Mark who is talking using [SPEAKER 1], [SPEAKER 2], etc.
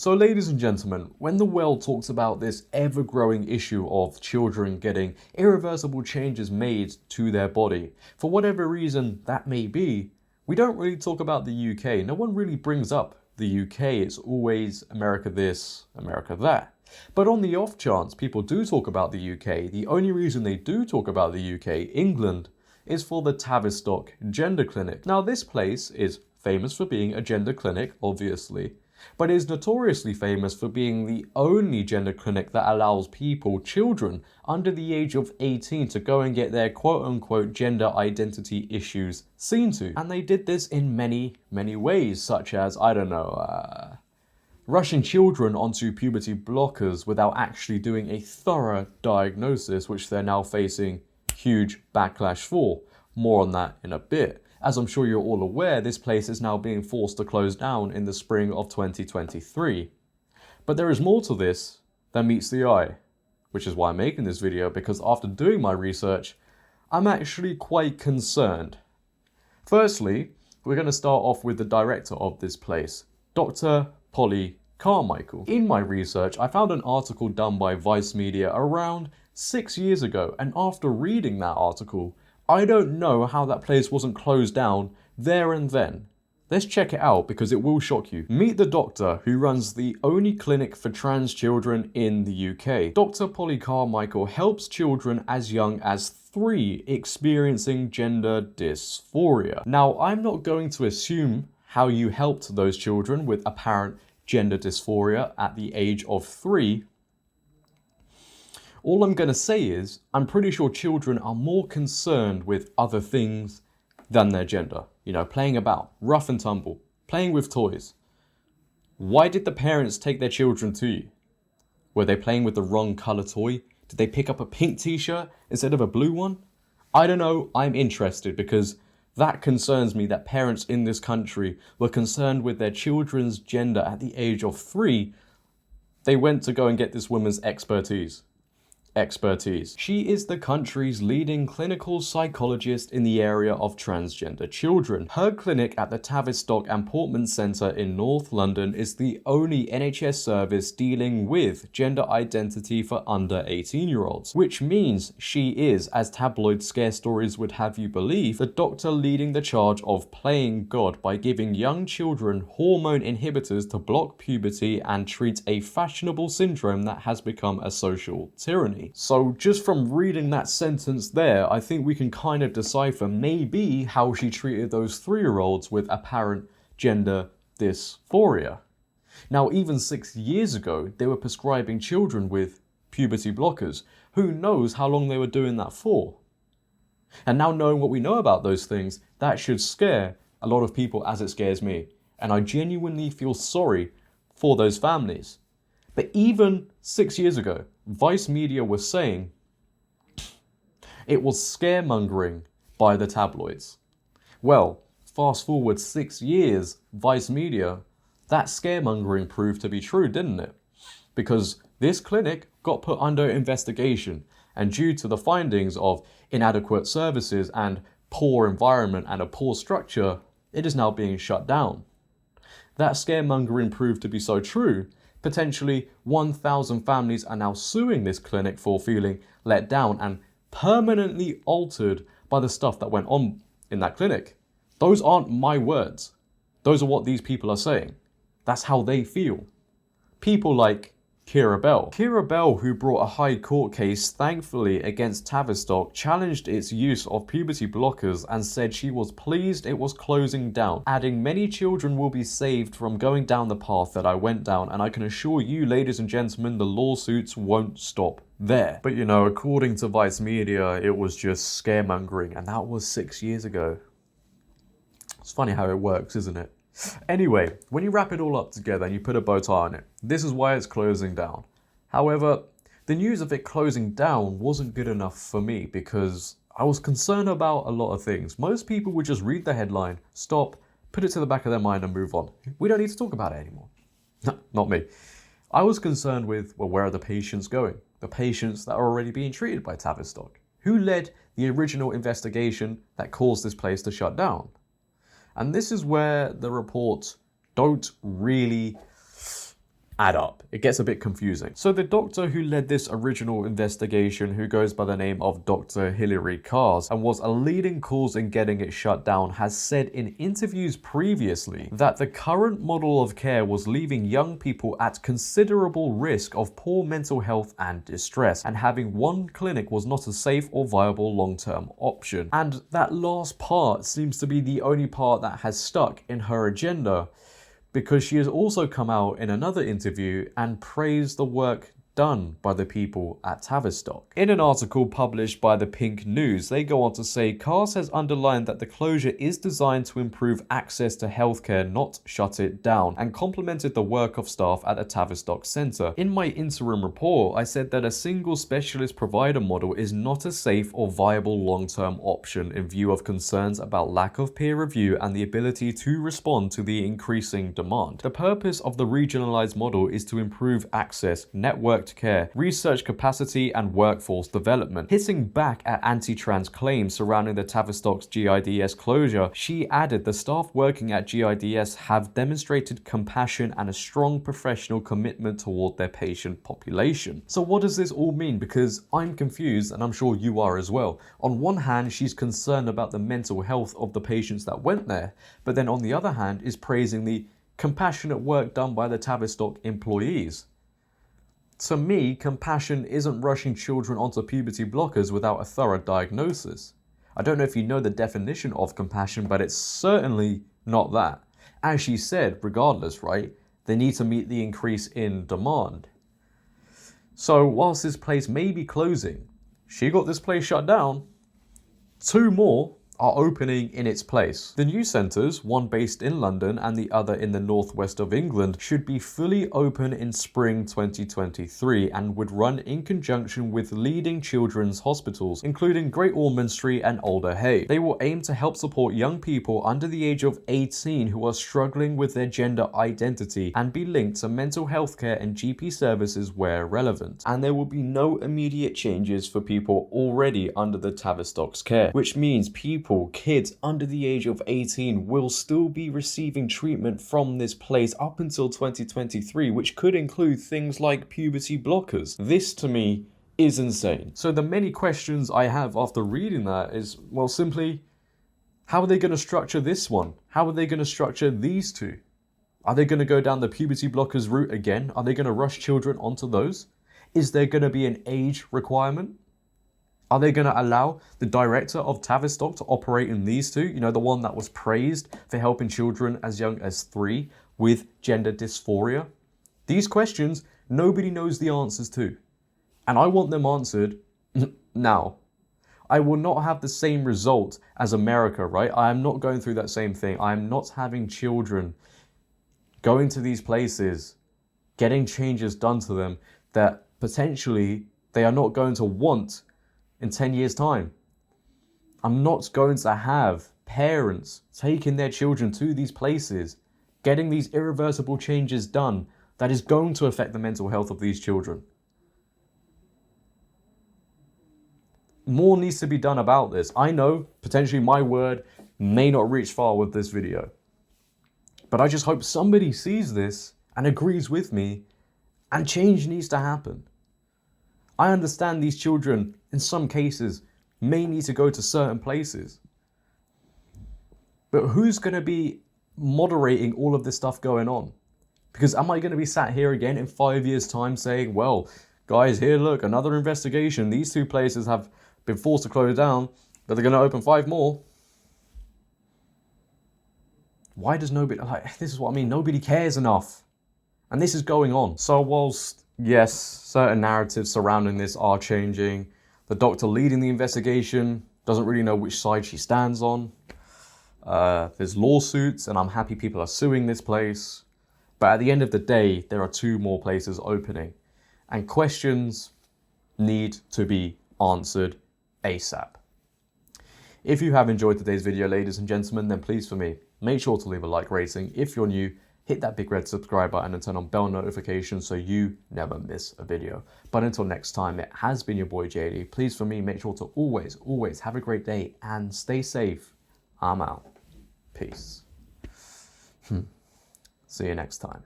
[SPEAKER 1] So ladies and gentlemen, when the world talks about this ever-growing issue of children getting irreversible changes made to their body, for whatever reason that may be, we don't really talk about the UK. No one really brings up the UK. It's always America this, America that. But on the off chance people do talk about the UK, the only reason they do talk about the UK, England, is for the Tavistock Gender Clinic. Now this place is famous for being a gender clinic, obviously, but is notoriously famous for being the only gender clinic that allows people, children, under the age of 18 to go and get their quote-unquote gender identity issues seen to. And they did this in many, many ways, such as, rushing children onto puberty blockers without actually doing a thorough diagnosis, which they're now facing huge backlash for. More on that in a bit. As I'm sure you're all aware, this place is now being forced to close down in the spring of 2023. But there is more to this than meets the eye, which is why I'm making this video, because after doing my research, I'm actually quite concerned. Firstly, we're going to start off with the director of this place, Dr. Polly Carmichael. In my research, I found an article done by Vice Media around 6 years ago, and after reading that article, I don't know how that place wasn't closed down there and then. Let's check it out because it will shock you. Meet the doctor who runs the only clinic for trans children in the UK. Dr. Polly Carmichael helps children as young as 3 experiencing gender dysphoria. Now, I'm not going to assume how you helped those children with apparent gender dysphoria at the age of 3. All I'm going to say is, I'm pretty sure children are more concerned with other things than their gender. You know, playing about, rough and tumble, playing with toys. Why did the parents take their children to you? Were they playing with the wrong colour toy? Did they pick up a pink t-shirt instead of a blue one? I don't know, I'm interested because that concerns me that parents in this country were concerned with their children's gender at the age of 3. They went to go and get this woman's expertise. She is the country's leading clinical psychologist in the area of transgender children. Her clinic at the Tavistock and Portman Centre in North London is the only NHS service dealing with gender identity for under 18-year-olds, which means she is, as tabloid scare stories would have you believe, the doctor leading the charge of playing God by giving young children hormone inhibitors to block puberty and treat a fashionable syndrome that has become a social tyranny. So just from reading that sentence there, I think we can kind of decipher maybe how she treated those 3-year-olds with apparent gender dysphoria. Now, even 6 years ago, they were prescribing children with puberty blockers. Who knows how long they were doing that for? And now knowing what we know about those things, that should scare a lot of people as it scares me. And I genuinely feel sorry for those families. But even 6 years ago, Vice Media was saying it was scaremongering by the tabloids. Well, fast forward 6 years, Vice Media, that scaremongering proved to be true, didn't it? Because this clinic got put under investigation, and due to the findings of inadequate services and poor environment and a poor structure, it is now being shut down. That scaremongering proved to be so true. Potentially 1,000 families are now suing this clinic for feeling let down and permanently altered by the stuff that went on in that clinic. Those aren't my words. Those are what these people are saying. That's how they feel. People like Keira Bell, who brought a high court case, thankfully, against Tavistock, challenged its use of puberty blockers and said she was pleased it was closing down, adding many children will be saved from going down the path that I went down, and I can assure you, ladies and gentlemen, the lawsuits won't stop there. But you know, according to Vice Media, it was just scaremongering, and that was 6 years ago. It's funny how it works, isn't it? Anyway, when you wrap it all up together and you put a bow tie on it, this is why it's closing down. However, the news of it closing down wasn't good enough for me because I was concerned about a lot of things. Most people would just read the headline, stop, put it to the back of their mind and move on. We don't need to talk about it anymore. No, not me. I was concerned with, well, where are the patients going? The patients that are already being treated by Tavistock. Who led the original investigation that caused this place to shut down? And this is where the reports don't really add up. It gets a bit confusing. So the doctor who led this original investigation, who goes by the name of Dr. Hilary Kars and was a leading cause in getting it shut down, has said in interviews previously that the current model of care was leaving young people at considerable risk of poor mental health and distress, and having one clinic was not a safe or viable long-term option. And that last part seems to be the only part that has stuck in her agenda, because she has also come out in another interview and praised the work done by the people at Tavistock. In an article published by the Pink News, they go on to say, Kars has underlined that the closure is designed to improve access to healthcare, not shut it down, and complimented the work of staff at the Tavistock Centre. In my interim report, I said that a single specialist provider model is not a safe or viable long-term option in view of concerns about lack of peer review and the ability to respond to the increasing demand. The purpose of the regionalised model is to improve access, networked care, research capacity and workforce development. Hitting back at anti-trans claims surrounding the Tavistock's GIDS closure, she added the staff working at GIDS have demonstrated compassion and a strong professional commitment toward their patient population. So what does this all mean? Because I'm confused, and I'm sure you are as well. On one hand, she's concerned about the mental health of the patients that went there, but then on the other hand is praising the compassionate work done by the Tavistock employees. To me, compassion isn't rushing children onto puberty blockers without a thorough diagnosis. I don't know if you know the definition of compassion, but it's certainly not that. As she said, regardless, right, they need to meet the increase in demand. So whilst this place may be closing, she got this place shut down, 2 more are opening in its place. The new centres, one based in London and the other in the northwest of England, should be fully open in spring 2023 and would run in conjunction with leading children's hospitals, including Great Ormond Street and Alder Hey. They will aim to help support young people under the age of 18 who are struggling with their gender identity and be linked to mental health care and GP services where relevant. And there will be no immediate changes for people already under the Tavistock's care, which means kids under the age of 18 will still be receiving treatment from this place up until 2023, which could include things like puberty blockers. This to me is insane. So the many questions I have after reading that is, well, simply, how are they going to structure this one? How are they going to structure these two? Are they going to go down the puberty blockers route again? Are they going to rush children onto those? Is there going to be an age requirement? Are they going to allow the director of Tavistock to operate in these two? You know, the one that was praised for helping children as young as 3 with gender dysphoria? These questions, nobody knows the answers to. And I want them answered now. I will not have the same result as America, right? I am not going through that same thing. I am not having children going to these places, getting changes done to them that potentially they are not going to want in 10 years' time. I'm not going to have parents taking their children to these places, getting these irreversible changes done that is going to affect the mental health of these children. More needs to be done about this. I know potentially my word may not reach far with this video, but I just hope somebody sees this and agrees with me, and change needs to happen. I understand these children, in some cases, may need to go to certain places. But who's going to be moderating all of this stuff going on? Because am I going to be sat here again in 5 years' time saying, well, guys, here, look, another investigation. These 2 places have been forced to close down, but they're going to open 5 more. Why does nobody, this is what I mean, nobody cares enough. And this is going on. So whilst, yes, certain narratives surrounding this are changing, the doctor leading the investigation doesn't really know which side she stands on. There's lawsuits, and I'm happy people are suing this place. But at the end of the day, there are 2 more places opening. And questions need to be answered ASAP. If you have enjoyed today's video, ladies and gentlemen, then please for me, make sure to leave a like rating. If you're new, hit that big red subscribe button and turn on bell notifications so you never miss a video. But until next time, it has been your boy JD. Please for me, make sure to always have a great day and stay safe. I'm out. Peace. See you next time.